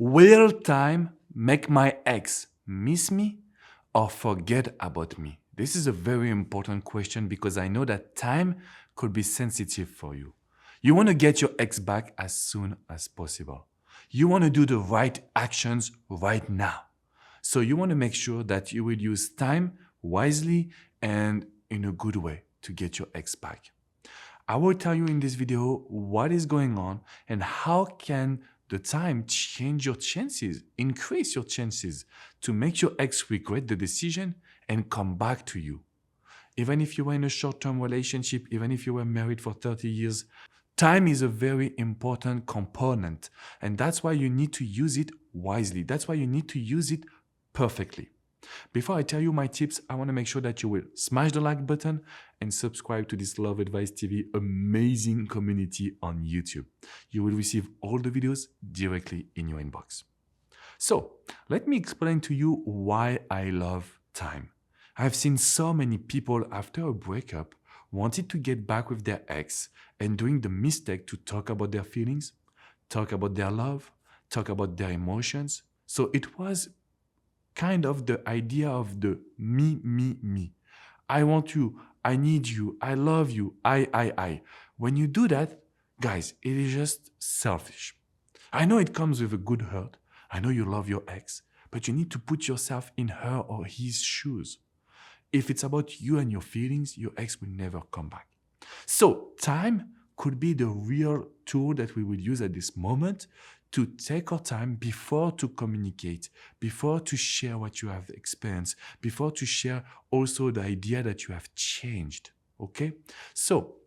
Will time make my ex miss me or forget about me? This is a very important question because I know that time could be sensitive for you. You want to get your ex back as soon as possible. You want to do the right actions right now. So you want to make sure that you will use time wisely and in a good way to get your ex back. I will tell you in this video what is going on and how can the time change your chances, increase your chances to make your ex regret the decision and come back to you. Even if you were in a short-term relationship, even if you were married for 30 years, time is a very important component, and that's why you need to use it wisely. That's why you need to use it perfectly. Before I tell you my tips, I want to make sure that you will smash the like button and subscribe to this Love Advice TV amazing community on YouTube. You will receive all the videos directly in your inbox. So let me explain to you why I love time. I've seen so many people after a breakup wanted to get back with their ex and doing the mistake to talk about their feelings, talk about their love, talk about their emotions. So it was kind of the idea of the me. I want you, I need you, I love you, I. When you do that, guys, it is just selfish. I know it comes with a good hurt. I know you love your ex, but you need to put yourself in her or his shoes. If it's about you and your feelings, your ex will never come back. So time could be the real tool that we will use at this moment to take our time before to communicate, before to share what you have experienced, before to share also the idea that you have changed, okay? So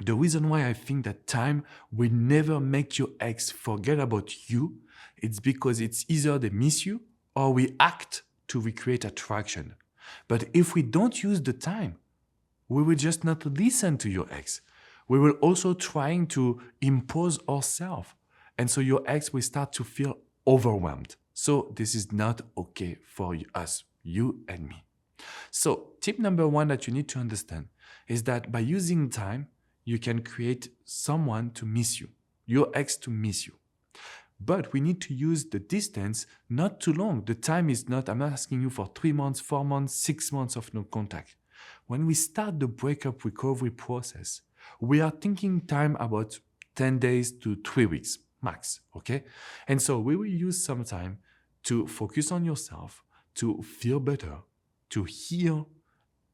the reason why I think that time will never make your ex forget about you, it's because it's either they miss you or we act to recreate attraction. But if we don't use the time, we will just not listen to your ex. We will also trying to impose ourselves. And so your ex will start to feel overwhelmed. So this is not okay for us, you and me. So tip number one that you need to understand is that by using time, you can create someone to miss you, your ex to miss you. But we need to use the distance not too long. The time is not, I'm not asking you for 3 months, 4 months, 6 months of no contact. When we start the breakup recovery process, we are thinking time about 10 days to 3 weeks. Max, okay? And so we will use some time to focus on yourself, to feel better, to heal,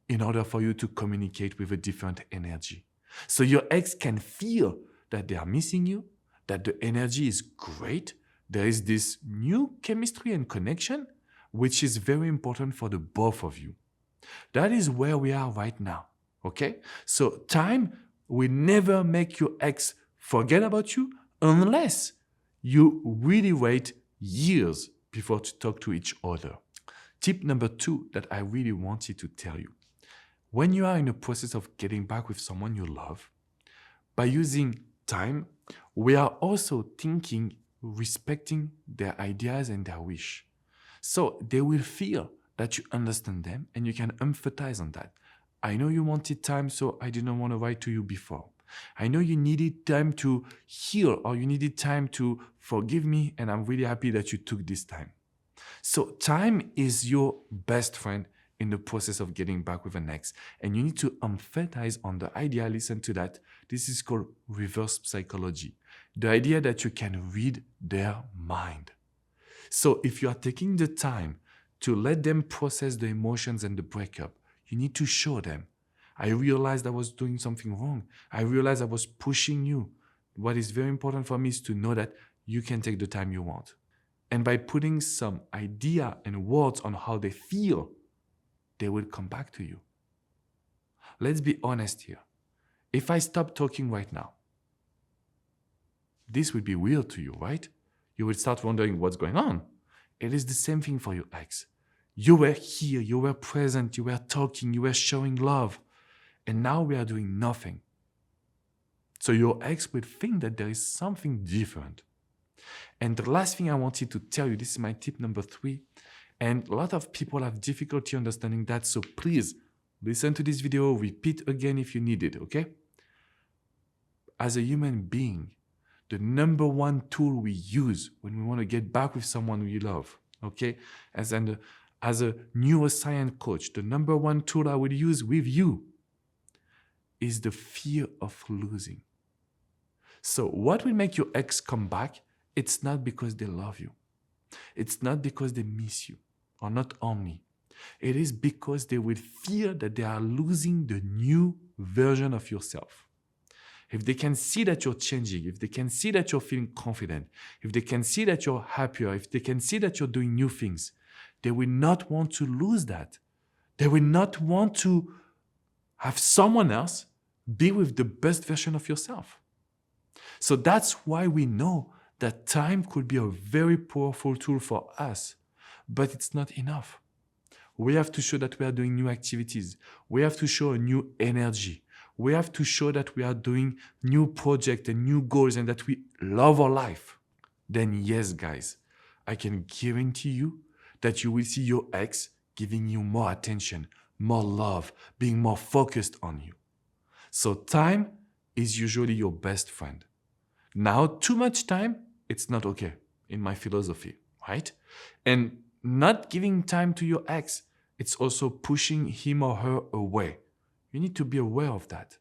in order for you to communicate with a different energy. So your ex can feel that they are missing you, that the energy is great, there is this new chemistry and connection, which is very important for the both of you. That is where we are right now, okay? So time will never make your ex forget about you, unless you really wait years before to talk to each other. Tip number 2 that I really wanted to tell you. When you are in the process of getting back with someone you love, by using time, we are also thinking, respecting their ideas and their wish. So they will feel that you understand them and you can empathize on that. I know you wanted time, so I didn't want to write to you before. I know you needed time to heal or you needed time to forgive me, and I'm really happy that you took this time. So time is your best friend in the process of getting back with an ex, and you need to emphasize on the idea, listen to that. This is called reverse psychology. The idea that you can read their mind. So if you are taking the time to let them process the emotions and the breakup, you need to show them, I realized I was doing something wrong. I realized I was pushing you. What is very important for me is to know that you can take the time you want. And by putting some idea and words on how they feel, they will come back to you. Let's be honest here. If I stop talking right now, this would be weird to you, right? You will start wondering what's going on. It is the same thing for your ex. You were here, you were present, you were talking, you were showing love. And now we are doing nothing. So your ex will think that there is something different. And the last thing I wanted to tell you, this is my tip number 3. And a lot of people have difficulty understanding that. So please listen to this video, repeat again if you need it, okay? As a human being, the number one tool we use when we want to get back with someone we love, okay? As a neuroscience coach, the number one tool I would use with you is the fear of losing. So what will make your ex come back? It's not because they love you. It's not because they miss you, or not only. It is because they will fear that they are losing the new version of yourself. If they can see that you're changing, if they can see that you're feeling confident, if they can see that you're happier, if they can see that you're doing new things, they will not want to lose that. They will not want to have someone else be with the best version of yourself. So that's why we know that time could be a very powerful tool for us, but it's not enough. We have to show that we are doing new activities. We have to show a new energy. We have to show that we are doing new projects and new goals and that we love our life. Then yes, guys, I can guarantee you that you will see your ex giving you more attention, more love, being more focused on you. So time is usually your best friend. Now, too much time, it's not okay in my philosophy, right? And not giving time to your ex, it's also pushing him or her away. You need to be aware of that.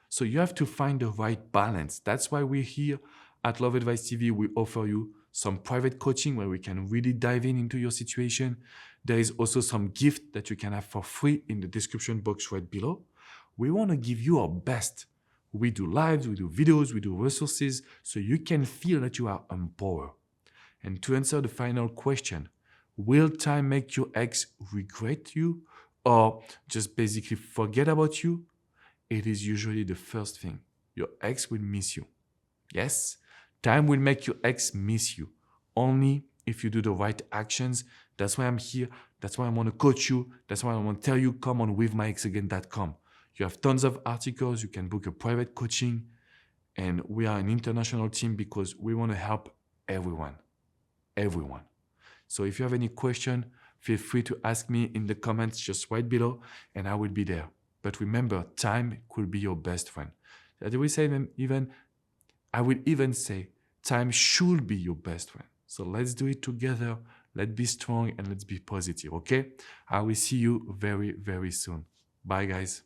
So you have to find the right balance. That's why we're here at Love Advice TV. We offer you some private coaching where we can really dive into your situation. There is also some gift that you can have for free in the description box right below. We want to give you our best. We do lives, we do videos, we do resources, so you can feel that you are empowered. And to answer the final question, will time make your ex regret you or just basically forget about you? It is usually the first thing. Your ex will miss you. Yes, time will make your ex miss you. Only if you do the right actions. That's why I'm here. That's why I want to coach you. That's why I want to tell you, come on withmyexagain.com. You have tons of articles. You can book a private coaching. And we are an international team because we want to help everyone. Everyone. So if you have any question, feel free to ask me in the comments just right below and I will be there. But remember, time could be your best friend. I would even say time should be your best friend. So let's do it together. Let's be strong and let's be positive, okay? I will see you very, very soon. Bye, guys.